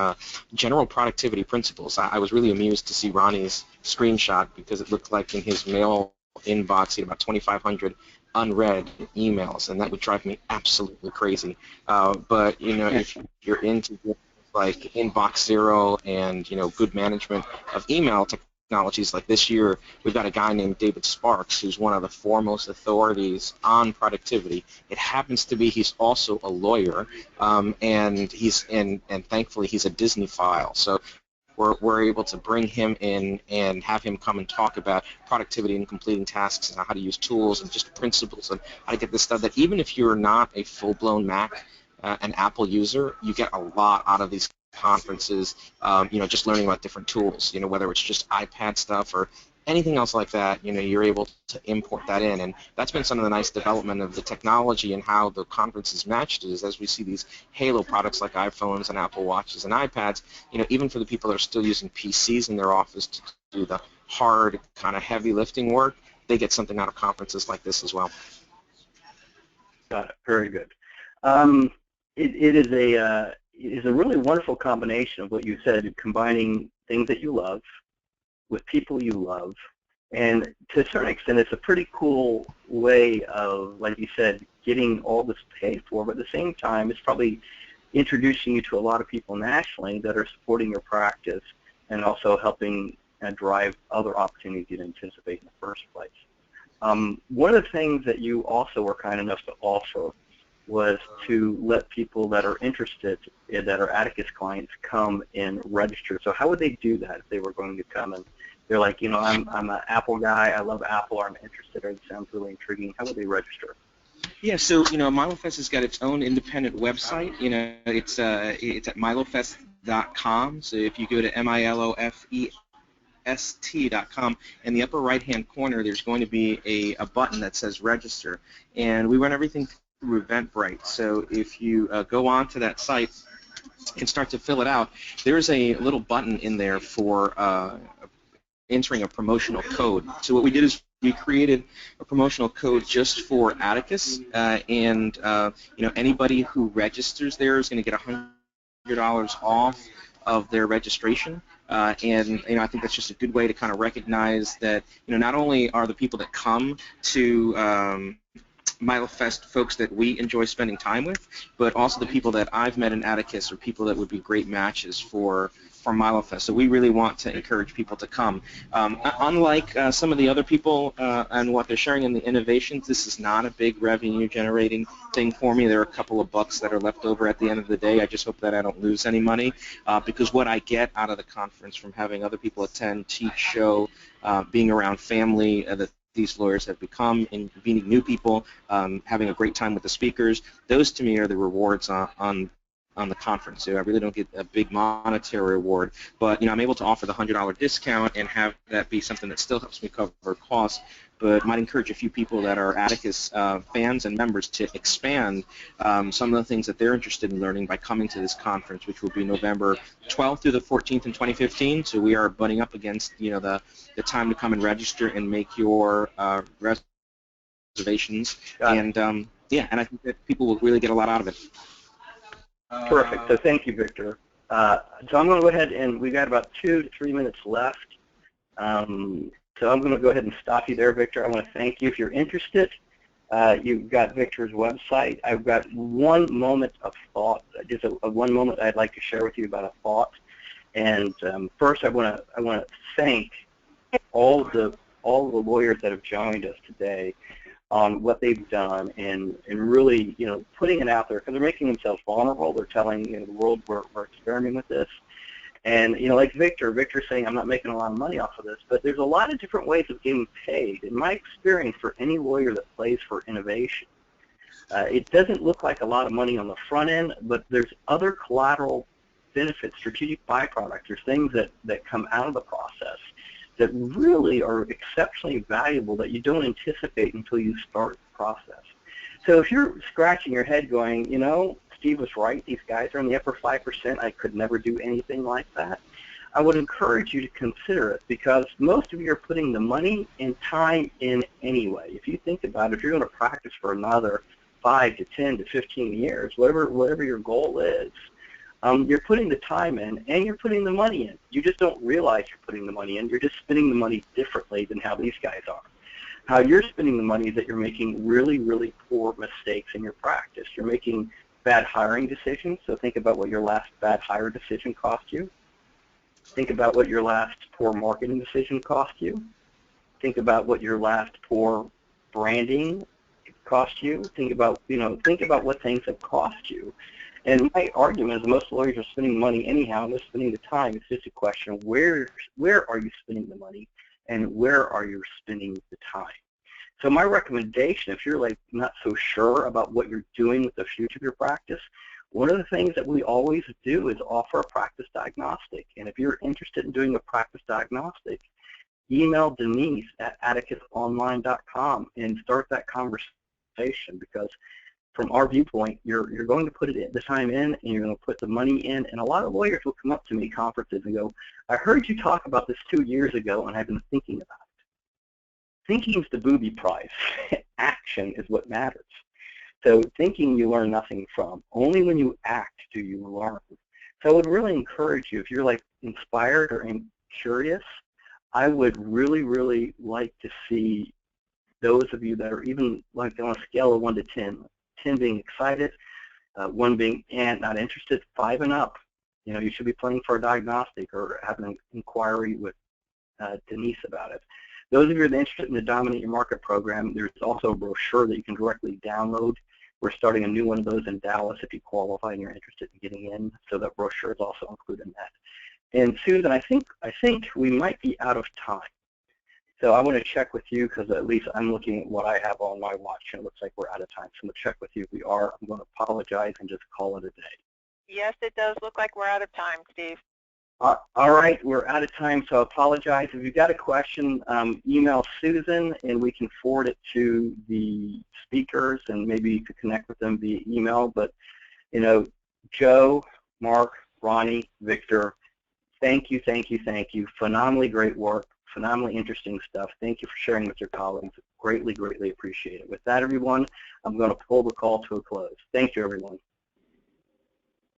general productivity principles. I was really amused to see Ronnie's screenshot because it looked like in his mail inbox he had about 2,500 unread emails, and that would drive me absolutely crazy. But if you're into like Inbox Zero and good management of email technologies, like this year we've got a guy named David Sparks who's one of the foremost authorities on productivity. It happens to be he's also a lawyer, and thankfully he's a Disney file. So we're able to bring him in and have him come and talk about productivity and completing tasks and how to use tools and just principles and how to get this stuff that even if you're not a full-blown Mac and Apple user, you get a lot out of these conferences, just learning about different tools, whether it's just iPad stuff or anything else like that, you're able to import that in. And that's been some of the nice development of the technology and how the conferences matched is as we see these halo products like iPhones and Apple Watches and iPads, even for the people that are still using PCs in their office to do the hard, kind of heavy lifting work, they get something out of conferences like this as well. Got it. Very good. It is a really wonderful combination of what you said, combining things that you love with people you love, and to a certain extent it's a pretty cool way of, like you said, getting all this paid for, but at the same time it's probably introducing you to a lot of people nationally that are supporting your practice and also helping drive other opportunities you didn't anticipate in the first place. One of the things that you also were kind enough to offer was to let people that are interested, that are Atticus clients, come and register. So how would they do that if they were going to come and they're like, I'm an Apple guy, I love Apple, or I'm interested, or it sounds really intriguing. How would they register? Yeah, so MILOfest has got its own independent website. It's at MILOfest.com. So if you go to MILOFEST.com, in the upper right-hand corner, there's going to be a button that says register, and we run everything through Eventbrite. So if you go on to that site and start to fill it out, there's a little button in there for entering a promotional code. So what we did is we created a promotional code just for Atticus, and anybody who registers there is going to get $100 off of their registration. And I think that's just a good way to kind of recognize that not only are the people that come to MILOfest folks that we enjoy spending time with, but also the people that I've met in Atticus are people that would be great matches for MILOfest. So we really want to encourage people to come. Unlike some of the other people and what they're sharing in the innovations, this is not a big revenue generating thing for me. There are a couple of bucks that are left over at the end of the day. I just hope that I don't lose any money because what I get out of the conference from having other people attend, teach, show, being around family that these lawyers have become, and meeting new people, having a great time with the speakers, those to me are the rewards on on the conference. So I really don't get a big monetary reward, but I'm able to offer the $100 discount and have that be something that still helps me cover costs, but might encourage a few people that are Atticus fans and members to expand some of the things that they're interested in learning by coming to this conference, which will be November 12th through the 14th in 2015. So we are butting up against the time to come and register and make your reservations. And yeah, and I think that people will really get a lot out of it. Perfect. So thank you, Victor. So I'm going to go ahead, and we've got about 2 to 3 minutes left. So I'm going to go ahead and stop you there, Victor. I want to thank you. If you're interested, you've got Victor's website. I've got one moment of thought, just one moment I'd like to share with you about a thought. And first, I want to thank all the lawyers that have joined us today on what they've done and really, putting it out there, because they're making themselves vulnerable. They're telling the world we're experimenting with this. And, like Victor's saying, I'm not making a lot of money off of this, but there's a lot of different ways of getting paid. In my experience, for any lawyer that plays for innovation, it doesn't look like a lot of money on the front end, but there's other collateral benefits, strategic byproducts. There's things that come out of the process that really are exceptionally valuable that you don't anticipate until you start the process. So if you're scratching your head going, Steve was right, these guys are in the upper 5%, I could never do anything like that, I would encourage you to consider it, because most of you are putting the money and time in anyway. If you think about it, if you're going to practice for another 5 to 10 to 15 years, whatever your goal is, you're putting the time in and you're putting the money in. You just don't realize you're putting the money in. You're just spending the money differently than how these guys are. How you're spending the money is that you're making really, really poor mistakes in your practice. You're making bad hiring decisions, so think about what your last bad hire decision cost you. Think about what your last poor marketing decision cost you. Think about what your last poor branding cost you. Think about what things have cost you. And my argument is most lawyers are spending money anyhow, and they're spending the time. It's just a question of where are you spending the money and where are you spending the time. So my recommendation, if you're not so sure about what you're doing with the future of your practice, one of the things that we always do is offer a practice diagnostic. And if you're interested in doing a practice diagnostic, email Denise at atticusonline.com and start that conversation, because from our viewpoint, you're going to put the time in and you're going to put the money in. And a lot of lawyers will come up to me at conferences and go, I heard you talk about this 2 years ago and I've been thinking about it. Thinking is the booby prize. Action is what matters. So thinking you learn nothing from. Only when you act do you learn. So I would really encourage you, if you're inspired or curious, I would really, really like to see those of you that are even on a scale of 1 to 10, 10 being excited, 1 being not interested, 5 and up. You should be playing for a diagnostic or having an inquiry with Denise about it. Those of you that are interested in the Dominate Your Market program, there's also a brochure that you can directly download. We're starting a new one of those in Dallas if you qualify and you're interested in getting in, so that brochure is also included in that. And Susan, I think we might be out of time. So I want to check with you, because at least I'm looking at what I have on my watch, and it looks like we're out of time. So I'm going to check with you if we are. I'm going to apologize and just call it a day. Yes, it does look like we're out of time, Steve. All right, we're out of time, so I apologize. If you've got a question, email Susan, and we can forward it to the speakers, and maybe you could connect with them via email. But, Joe, Mark, Ronnie, Victor, thank you. Phenomenally great work. Phenomenally interesting stuff. Thank you for sharing with your colleagues. Greatly, greatly appreciate it. With that, everyone, I'm going to pull the call to a close. Thank you, everyone.